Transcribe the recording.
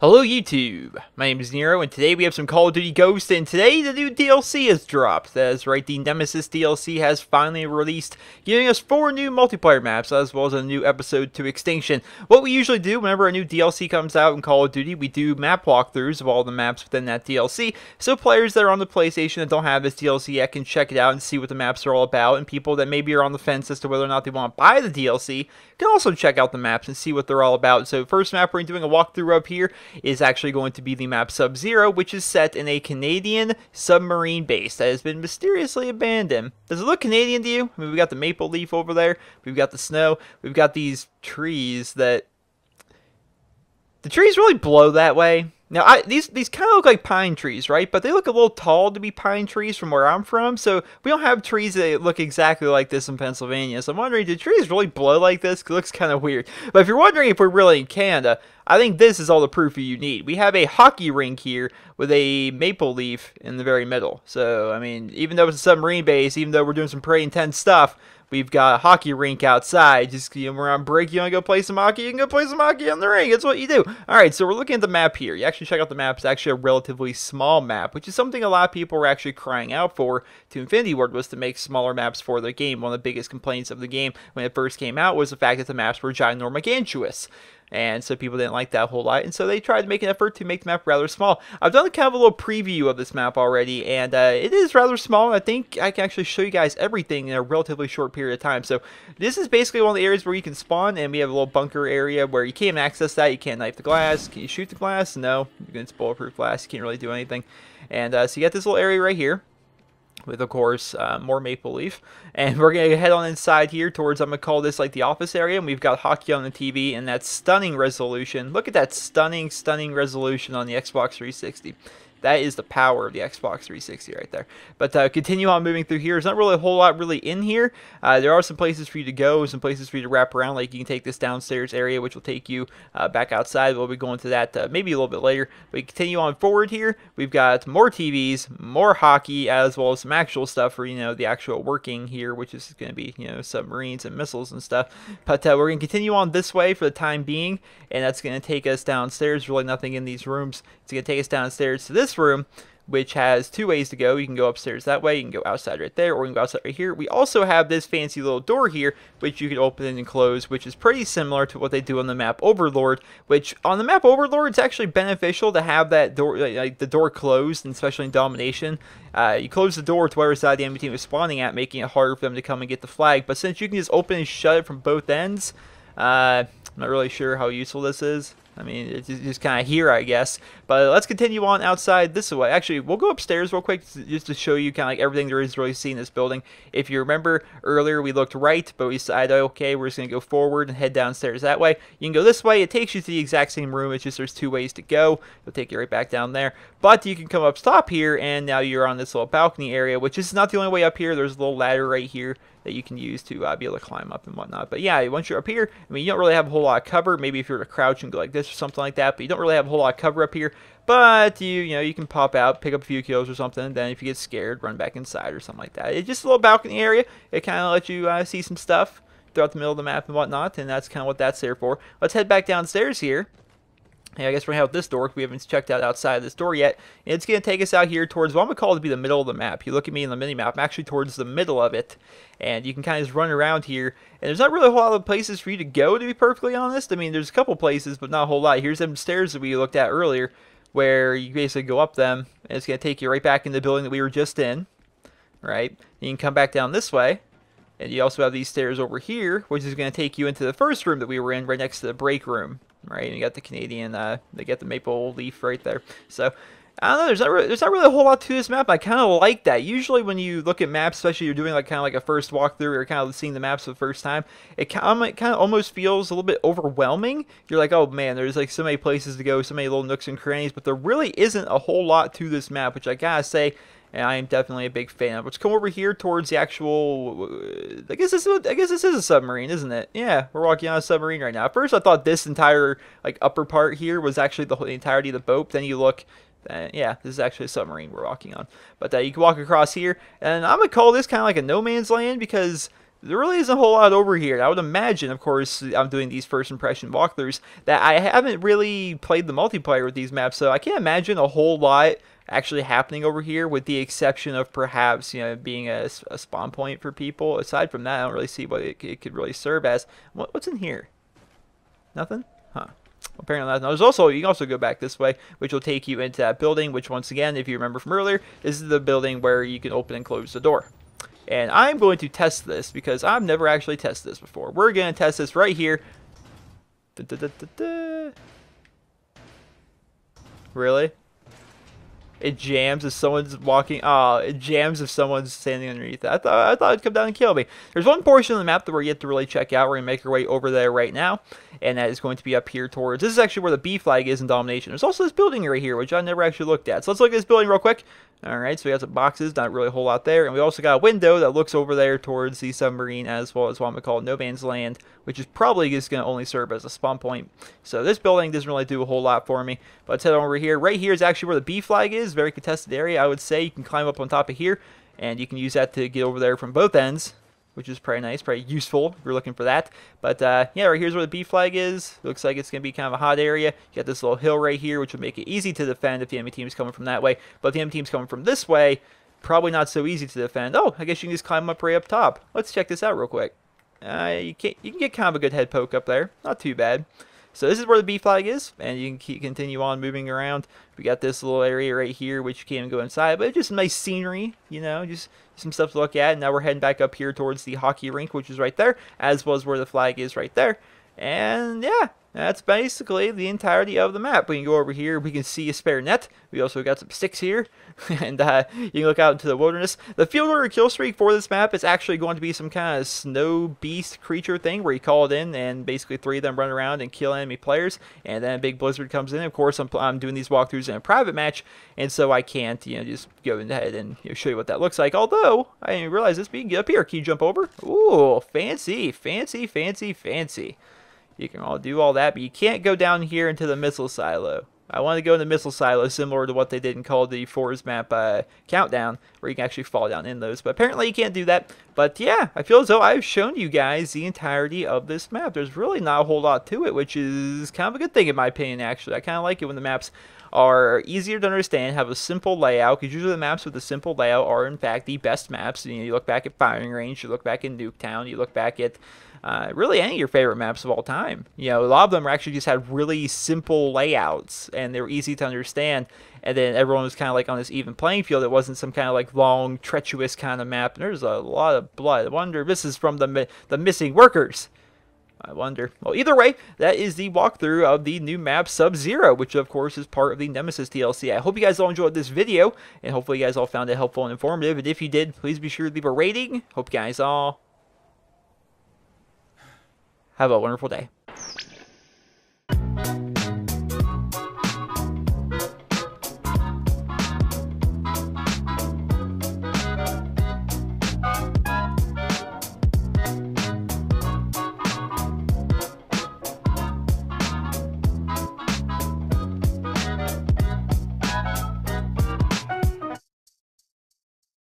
Hello YouTube, my name is Nero, and today we have some Call of Duty Ghosts, and today the new DLC has dropped. That's right, the Nemesis DLC has finally released, giving us 4 new multiplayer maps, as well as a new episode to Extinction. What we usually do whenever a new DLC comes out in Call of Duty, we do map walkthroughs of all the maps within that DLC, so players that are on the PlayStation that don't have this DLC yet can check it out and see what the maps are all about, and people that maybe are on the fence as to whether or not they want to buy the DLC can also check out the maps and see what they're all about. So first map we're doing a walkthrough up here is actually going to be the map Subzero, which is set in a Canadian submarine base that has been mysteriously abandoned. Does it look Canadian to you? I mean, we got the maple leaf over there, we've got the snow, we've got these trees that... The trees really blow that way. Now, these kind of look like pine trees, right? But they look a little tall to be pine trees from where I'm from, so we don't have trees that look exactly like this in Pennsylvania. So I'm wondering, do trees really blow like this? It looks kind of weird. But if you're wondering if we're really in Canada, I think this is all the proof you need. We have a hockey rink here with a maple leaf in the very middle. So, I mean, even though it's a submarine base, even though we're doing some pretty intense stuff, we've got a hockey rink outside. Just, you know, we're on break, you want to go play some hockey, you can go play some hockey on the rink. That's what you do. Alright, so we're looking at the map here. You actually check out the map. It's actually a relatively small map, which is something a lot of people were actually crying out for to Infinity Ward, was to make smaller maps for the game. One of the biggest complaints of the game when it first came out was the fact that the maps were ginormous. And so people didn't like that whole lot, and so they tried to make an effort to make the map rather small. I've done kind of a little preview of this map already, and it is rather small. I think I can actually show you guys everything in a relatively short period of time. So this is basically one of the areas where you can spawn, and we have a little bunker area where you can't access that. You can't knife the glass. Can you shoot the glass? No. It's bulletproof glass. You can't really do anything. And so you got this little area right here, with, of course, more maple leaf. And we're going to head on inside here towards, I'm going to call this like the office area. And we've got hockey on the TV and that stunning resolution. Look at that stunning resolution on the Xbox 360. That is the power of the Xbox 360 right there. But continue on moving through here. There's not really a whole lot really in here. There are some places for you to go, some places for you to wrap around. Like you can take this downstairs area, which will take you back outside. We'll be going to that maybe a little bit later. But we continue on forward here. We've got more TVs, more hockey, as well as some actual stuff for, you know, the actual working here, which is going to be, you know, submarines and missiles and stuff. But we're going to continue on this way for the time being, and that's going to take us downstairs. Really nothing in these rooms. It's going to take us downstairs to this room, which has 2 ways to go. You can go upstairs that way, you can go outside right there, or you can go outside right here. We also have this fancy little door here, which you can open and close, which is pretty similar to what they do on the map Overlord, which on the map Overlord, it's actually beneficial to have that door, like the door closed, and especially in Domination. You close the door to whatever side the enemy team is spawning at, making it harder for them to come and get the flag. But since you can just open and shut it from both ends, I'm not really sure how useful this is. I mean, it's just kind of here, I guess. But let's continue on outside this way. Actually, we'll go upstairs real quick just to show you kind of like everything there is really see in this building. If you remember earlier, we looked right, but we decided, okay, we're just going to go forward and head downstairs that way. You can go this way. It takes you to the exact same room. It's just there's 2 ways to go. It'll take you right back down there. But you can come up top here, and now you're on this little balcony area, which is not the only way up here. There's a little ladder right here that you can use to be able to climb up and whatnot. But yeah, once you're up here, I mean, you don't really have a whole lot of cover. Maybe if you were to crouch and go like this or something like that, but you don't really have a whole lot of cover up here. But you know, you can pop out, pick up a few kills or something, and then if you get scared, run back inside or something like that. It's just a little balcony area. It kind of lets you see some stuff throughout the middle of the map and whatnot, and that's kind of what that's there for. Let's head back downstairs here. Yeah, I guess we're going to have this door. We haven't checked out outside of this door yet. And it's going to take us out here towards what I'm going to call to be the middle of the map. You look at me in the mini-map, I'm actually towards the middle of it. And you can kind of just run around here. And there's not really a whole lot of places for you to go, to be perfectly honest. I mean, there's a couple places, but not a whole lot. Here's them stairs that we looked at earlier, where you basically go up them, and it's going to take you right back in the building that we were just in. Right? You can come back down this way. And you also have these stairs over here, which is going to take you into the first room that we were in, right next to the break room. Right, and you got the Canadian, they get the maple leaf right there. So, I don't know, there's not really a whole lot to this map. I kind of like that. Usually when you look at maps, especially you're doing like kind of like a first walkthrough or kind of seeing the maps for the first time, it kind of almost feels a little bit overwhelming. You're like, oh man, there's like so many places to go, so many little nooks and crannies, but there really isn't a whole lot to this map, which I gotta say, and I am definitely a big fan of. Let's come over here towards the actual, I guess this is a submarine, isn't it? Yeah, we're walking on a submarine right now. At first I thought this entire like upper part here was actually the entirety of the boat. Then you look Yeah, this is actually a submarine we're walking on. But you can walk across here, and I'm going to call this kind of like a no man's land because there really isn't a whole lot over here. I would imagine, of course, I'm doing these first impression walkthroughs, that I haven't really played the multiplayer with these maps, so I can't imagine a whole lot actually happening over here, with the exception of perhaps, being a spawn point for people. Aside from that, I don't really see what it could really serve as. What's in here? Nothing? Huh. Apparently not. Now, you can also go back this way, which will take you into that building, which once again, if you remember from earlier, this is the building where you can open and close the door. And I'm going to test this because I've never actually tested this before. We're going to test this right here. Really? It jams if someone's walking. It jams if someone's standing underneath it. I thought it'd come down and kill me. There's one portion of the map that we're yet to really check out. We're gonna make our way over there right now, and that is going to be up here towards. This is actually where the B flag is in Domination. There's also this building right here, which I never actually looked at. So let's look at this building real quick. All right, so we got some boxes, not really a whole lot there, and we also got a window that looks over there towards the submarine, as well as what I'm gonna call no man's land, which is probably just gonna only serve as a spawn point. So this building doesn't really do a whole lot for me. But let's head over here. Right here is actually where the B flag is. Very contested area, I would say. You can climb up on top of here, and you can use that to get over there from both ends, which is pretty nice, pretty useful if you're looking for that. But yeah, right here's where the B flag is. Looks like it's going to be kind of a hot area. You got this little hill right here, which will make it easy to defend if the enemy team is coming from that way. But if the enemy team's coming from this way, probably not so easy to defend. Oh, I guess you can just climb up right up top. Let's check this out real quick. You can get kind of a good head poke up there. Not too bad. So this is where the B flag is, and you can continue on moving around. We got this little area right here, which you can't even go inside, but it's just nice scenery, just some stuff to look at. And now we're heading back up here towards the hockey rink, which is right there, as well as where the flag is right there. And yeah, that's basically the entirety of the map. We can go over here. We can see a spare net. We also got some sticks here. And you can look out into the wilderness. The field order kill streak for this map is actually going to be some kind of snow beast creature thing where you call it in and basically 3 of them run around and kill enemy players. And then a big blizzard comes in. Of course, I'm doing these walkthroughs in a private match, and so I can't just go ahead and show you what that looks like. Although, I didn't realize this, but you can get up here. Can you jump over? Ooh, fancy, fancy, fancy, fancy. You can all do all that, but you can't go down here into the missile silo. I want to go in the missile silo, similar to what they did in Call of Duty 4's map Countdown, where you can actually fall down in those. But apparently you can't do that. But yeah, I feel as though I've shown you guys the entirety of this map. There's really not a whole lot to it, which is kind of a good thing in my opinion, actually. I kind of like it when the maps are easier to understand, have a simple layout, because usually the maps with a simple layout are in fact the best maps. You look back at Firing Range, you look back at Nuketown, you look back at really any of your favorite maps of all time. A lot of them actually just had really simple layouts, and they were easy to understand, and then everyone was kind of like on this even playing field. It wasn't some kind of like long, treacherous kind of map, and there's a lot of blood. I wonder if this is from the missing workers. I wonder. Well, either way, that is the walkthrough of the new map Subzero, which of course is part of the Nemesis DLC. I hope you guys all enjoyed this video, and hopefully you guys all found it helpful and informative. And if you did, please be sure to leave a rating. Hope you guys all have a wonderful day.